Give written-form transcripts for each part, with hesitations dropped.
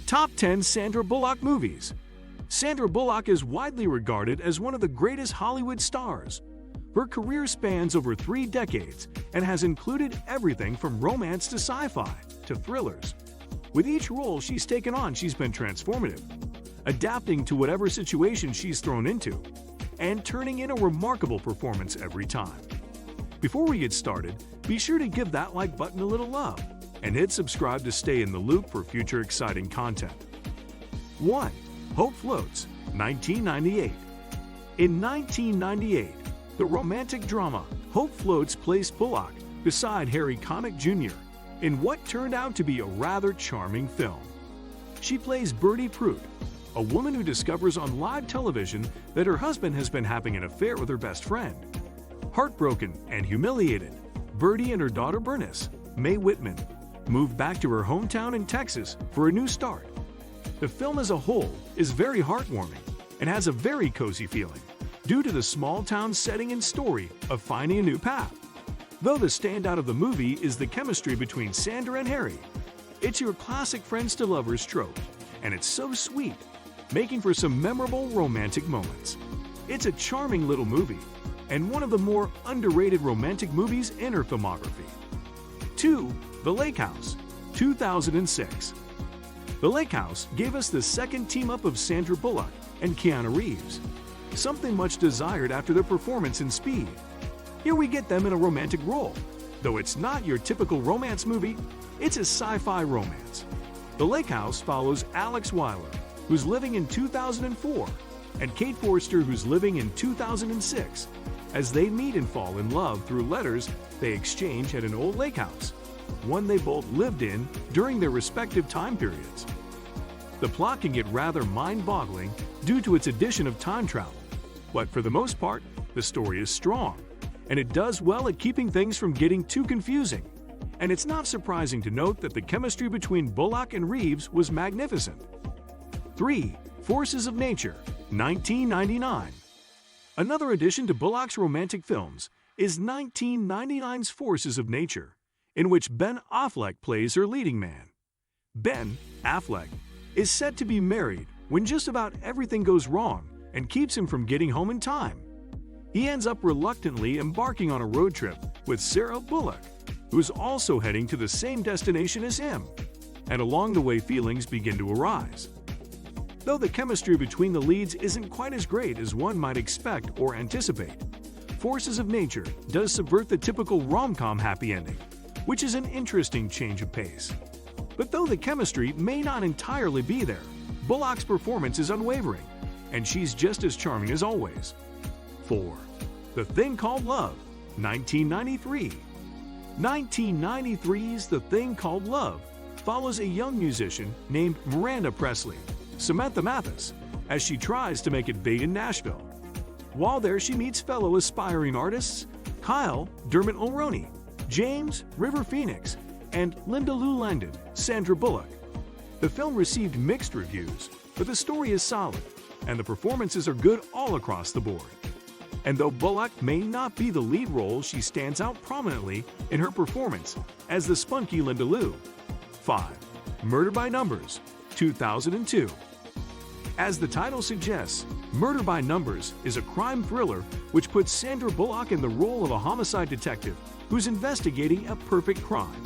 Top 10 Sandra Bullock Movies. Sandra Bullock is widely regarded as one of the greatest Hollywood stars. Her career spans over 3 decades and has included everything from romance to sci-fi to thrillers. With each role she's taken on, she's been transformative, adapting to whatever situation she's thrown into, and turning in a remarkable performance every time. Before we get started, be sure to give that like button a little love and hit subscribe to stay in the loop for future exciting content. 1. Hope Floats, 1998. In 1998, the romantic drama Hope Floats placed Bullock beside Harry Connick Jr. in what turned out to be a rather charming film. She plays Bertie Pruitt, a woman who discovers on live television that her husband has been having an affair with her best friend. Heartbroken and humiliated, Bertie and her daughter Bernice, Mae Whitman, moved back to her hometown in Texas for a new start. The film as a whole is very heartwarming and has a very cozy feeling due to the small-town setting and story of finding a new path. Though the standout of the movie is the chemistry between Sandra and Harry. It's your classic friends to lovers trope, and it's so sweet, making for some memorable romantic moments. It's a charming little movie, and one of the more underrated romantic movies in her filmography. 2. The Lake House, 2006. The Lake House gave us the second team-up of Sandra Bullock and Keanu Reeves, something much desired after their performance in Speed. Here we get them in a romantic role. Though it's not your typical romance movie, it's a sci-fi romance. The Lake House follows Alex Weiler, who's living in 2004, and Kate Forster, who's living in 2006, as they meet and fall in love through letters they exchange at an old lake house, one they both lived in during their respective time periods. The plot can get rather mind-boggling due to its addition of time travel, but for the most part, the story is strong, and it does well at keeping things from getting too confusing. And it's not surprising to note that the chemistry between Bullock and Reeves was magnificent. 3. Forces of Nature, 1999. Another addition to Bullock's romantic films is 1999's Forces of Nature, in which Ben Affleck plays her leading man. Ben Affleck is said to be married when just about everything goes wrong and keeps him from getting home in time. He ends up reluctantly embarking on a road trip with Sandra Bullock, who is also heading to the same destination as him, and along the way feelings begin to arise. Though the chemistry between the leads isn't quite as great as one might expect or anticipate, Forces of Nature does subvert the typical rom-com happy ending, which is an interesting change of pace. But though the chemistry may not entirely be there, Bullock's performance is unwavering, and she's just as charming as always. 4. The Thing Called Love, 1993. 1993's The Thing Called Love follows a young musician named Miranda Presley, Samantha Mathis, as she tries to make it big in Nashville. While there, she meets fellow aspiring artists Kyle Dermot Mulroney, James River Phoenix, and Linda Lou Langdon, Sandra Bullock. The film received mixed reviews, but the story is solid, and the performances are good all across the board. And though Bullock may not be the lead role, she stands out prominently in her performance as the spunky Linda Lou. 5. Murder by Numbers, 2002. As the title suggests, Murder by Numbers is a crime thriller which puts Sandra Bullock in the role of a homicide detective who's investigating a perfect crime.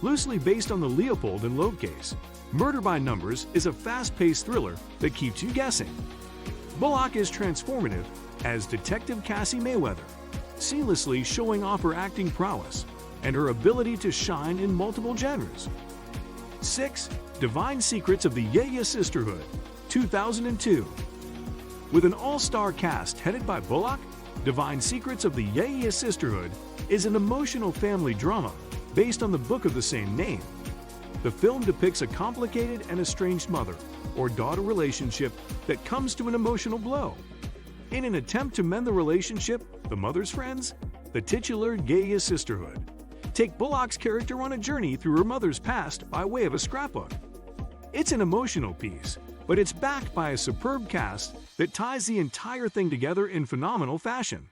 Loosely based on the Leopold and Loeb case, Murder by Numbers is a fast-paced thriller that keeps you guessing. Bullock is transformative as Detective Cassie Mayweather, seamlessly showing off her acting prowess and her ability to shine in multiple genres. 6. Divine Secrets of the Yeah Sisterhood, 2002. With an all-star cast headed by Bullock, Divine Secrets of the Yeah Sisterhood is an emotional family drama based on the book of the same name. The film depicts a complicated and estranged mother or daughter relationship that comes to an emotional blow. In an attempt to mend the relationship, the mother's friends, the titular Yeah Sisterhood, take Bullock's character on a journey through her mother's past by way of a scrapbook. It's an emotional piece, but it's backed by a superb cast that ties the entire thing together in phenomenal fashion.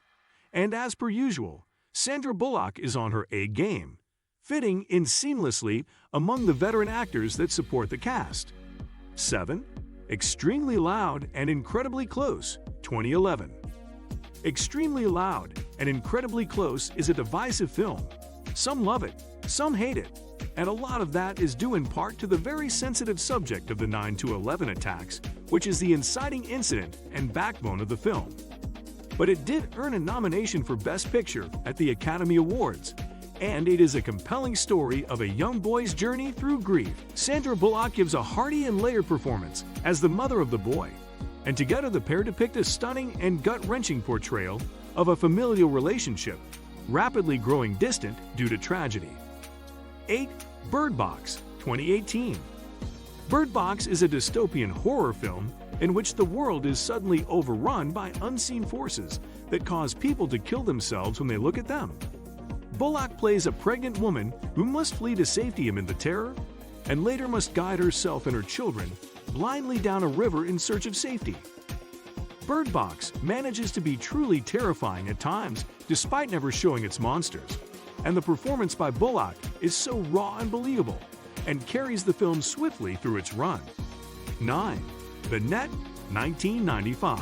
And as per usual, Sandra Bullock is on her A game, fitting in seamlessly among the veteran actors that support the cast. 7. Extremely Loud and Incredibly Close, 2011. Extremely Loud and Incredibly Close is a divisive film. Some love it, some hate it, and a lot of that is due in part to the very sensitive subject of the 9/11 attacks, which is the inciting incident and backbone of the film. But it did earn a nomination for Best Picture at the Academy Awards, and it is a compelling story of a young boy's journey through grief. Sandra Bullock gives a hearty and layered performance as the mother of the boy, and together the pair depict a stunning and gut-wrenching portrayal of a familial relationship, rapidly growing distant due to tragedy. 8. Bird Box, 2018. Bird Box is a dystopian horror film in which the world is suddenly overrun by unseen forces that cause people to kill themselves when they look at them. Bullock plays a pregnant woman who must flee to safety amid the terror, and later must guide herself and her children blindly down a river in search of safety. Bird Box manages to be truly terrifying at times despite never showing its monsters, and the performance by Bullock is so raw and believable, and carries the film swiftly through its run. 9. The Net, 1995.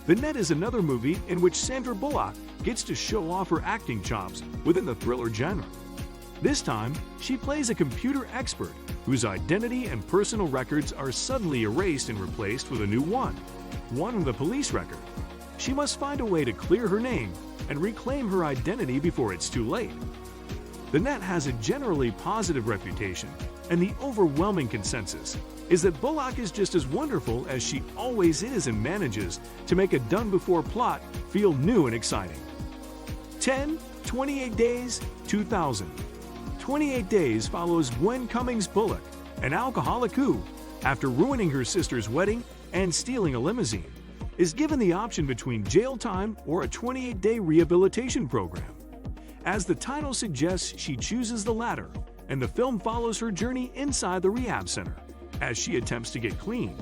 The Net is another movie in which Sandra Bullock gets to show off her acting chops within the thriller genre. This time, she plays a computer expert whose identity and personal records are suddenly erased and replaced with a new one with a police record. She must find a way to clear her name and reclaim her identity before it's too late. The Net has a generally positive reputation, and the overwhelming consensus is that Bullock is just as wonderful as she always is and manages to make a done-before plot feel new and exciting. 10. 28 Days, 2000. 28 Days follows Gwen Cummings Bullock, an alcoholic who, after ruining her sister's wedding and stealing a limousine, is given the option between jail time or a 28-day rehabilitation program. As the title suggests, she chooses the latter, and the film follows her journey inside the rehab center as she attempts to get clean,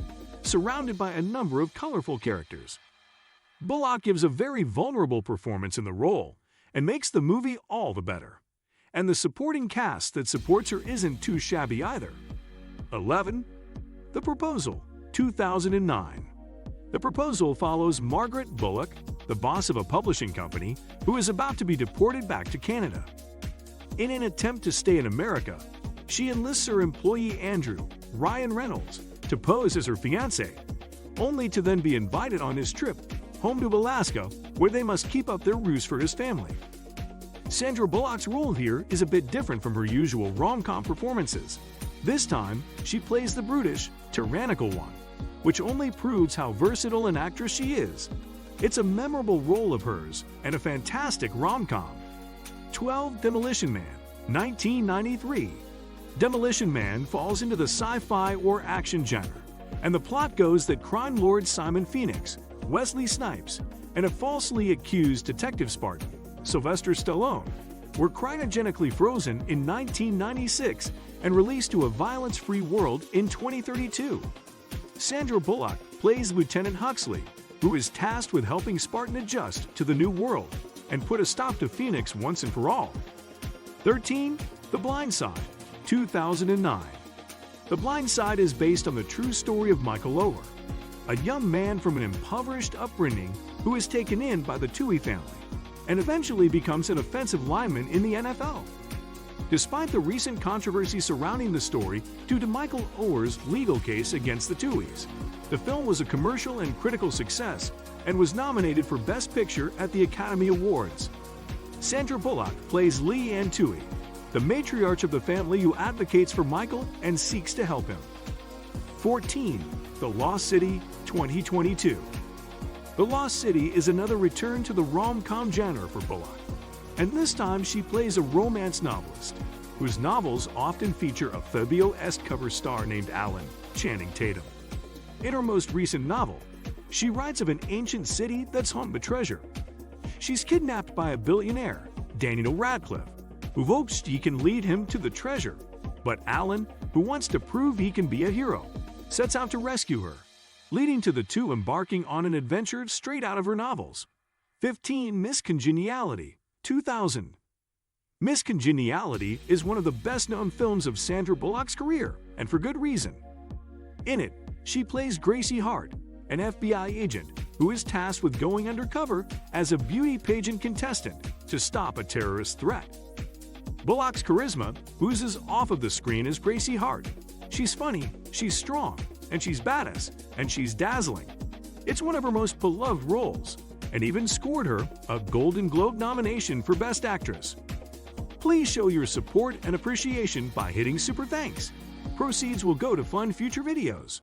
surrounded by a number of colorful characters. Bullock gives a very vulnerable performance in the role and makes the movie all the better. And the supporting cast that supports her isn't too shabby either. 11. The Proposal, 2009. The Proposal follows Margaret Bullock, the boss of a publishing company, who is about to be deported back to Canada. In an attempt to stay in America, she enlists her employee Andrew, Ryan Reynolds, to pose as her fiancé, only to then be invited on his trip home to Alaska, where they must keep up their ruse for his family. Sandra Bullock's role here is a bit different from her usual rom-com performances. This time, she plays the brutish, tyrannical one, which only proves how versatile an actress she is. It's a memorable role of hers and a fantastic rom-com. 12. Demolition Man, 1993. Demolition Man falls into the sci-fi or action genre, and the plot goes that crime lord Simon Phoenix, Wesley Snipes, and a falsely accused detective Spartan, Sylvester Stallone, were cryogenically frozen in 1996 and released to a violence-free world in 2032. Sandra Bullock plays Lieutenant Huxley, who is tasked with helping Spartan adjust to the new world and put a stop to Phoenix once and for all. 13. The Blind Side, 2009. The Blind Side is based on the true story of Michael Oher, a young man from an impoverished upbringing who is taken in by the Toohey family and eventually becomes an offensive lineman in the NFL. Despite the recent controversy surrounding the story due to Michael Oher's legal case against the Tooheys, the film was a commercial and critical success and was nominated for Best Picture at the Academy Awards. Sandra Bullock plays Leigh Ann Toohey, the matriarch of the family who advocates for Michael and seeks to help him. 14. The Lost City, 2022. The Lost City is another return to the rom-com genre for Bullock, and this time she plays a romance novelist, whose novels often feature a Fabio-esque cover star named Alan, Channing Tatum. In her most recent novel, she writes of an ancient city that's home to treasure. She's kidnapped by a billionaire, Daniel Radcliffe, who hopes he can lead him to the treasure, but Alan, who wants to prove he can be a hero, sets out to rescue her, leading to the two embarking on an adventure straight out of her novels. 15. Miss Congeniality, 2000. Miss Congeniality is one of the best-known films of Sandra Bullock's career, and for good reason. In it, she plays Gracie Hart, an FBI agent who is tasked with going undercover as a beauty pageant contestant to stop a terrorist threat. Bullock's charisma oozes off of the screen as Gracie Hart. She's funny, she's strong, and she's badass, and she's dazzling. It's one of her most beloved roles, and even scored her a Golden Globe nomination for Best Actress. Please show your support and appreciation by hitting Super Thanks. Proceeds will go to fund future videos.